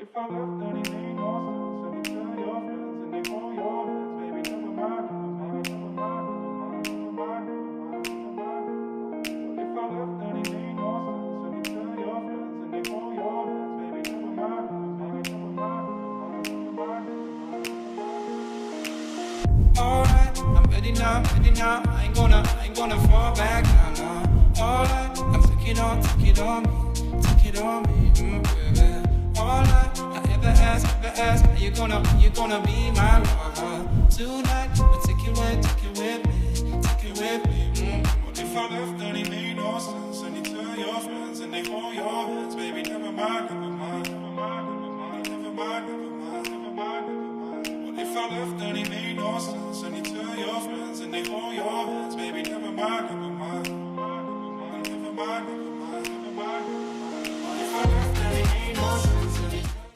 If I left, then it made no sense. And you tell your friends and they hold your hands, baby, never mind, never mind, never mind, never mind, never mind, never mind, never mind. If I left, then it made no sense. And you tell your friends and they hold your hands, baby, never mind, never mind, never mind, never mind, never mind. Alright, I'm ready now. I ain't gonna fall back now, no. Alright, I'm take it on me, baby. Alright, I ever ask, are you gonna be my lover? Tonight, I'll take it with me. What if I left and it made no sense? And you tell your friends and they hold your hands, baby, never mind, never mind, never mind, never mind, never mind, never mind, never mind, never mind. What if I left and it made no sense? And you tell your friends and they hold your hands, baby, never mind, never mind.